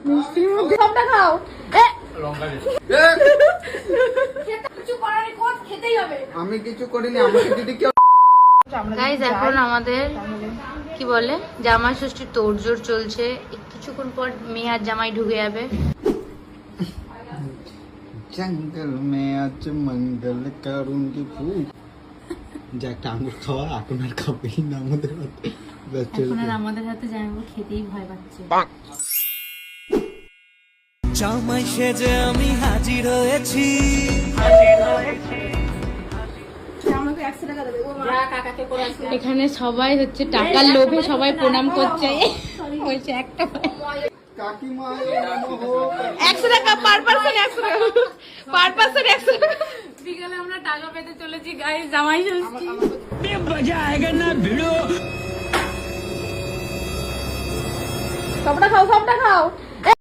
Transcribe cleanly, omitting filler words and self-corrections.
মিষ্টির মধ্যে সবটা খাও। আমি কিছু করিনি, আমাকে যদি কেউ গাইস এখন আমাদের কি বলে জামাই ষষ্ঠীর তোড়জোড় চলছে। কিছুক্ষণ পর মেয়ে আর জামাই ঢুকে যাবে। জঙ্গল মে আজ মঙ্গল করুঙ্গি ফুল। যা একটা আঙুর খাওয়া এখন আর খাবেই না আমাদের হাতে। এখন আর আমাদের হাতে জামাই খেতেই ভয় পাচ্ছে। জামাই সেজে আমি হাজির হয়েছি। এখানে সবাই হচ্ছে টাকার লোভে সবাই প্রণাম করছে। বলছে একটা কাকিমা 100 টাকা পার পারসন, 100 টাকা পার পারসন, 100 টাকা। বিকালে আমরা টাকা পেতে চলেছি গাইস জামাই ষষ্ঠী। মজা আয়েগা না ভিড়ো। সবটা খাও, সবটা খাও।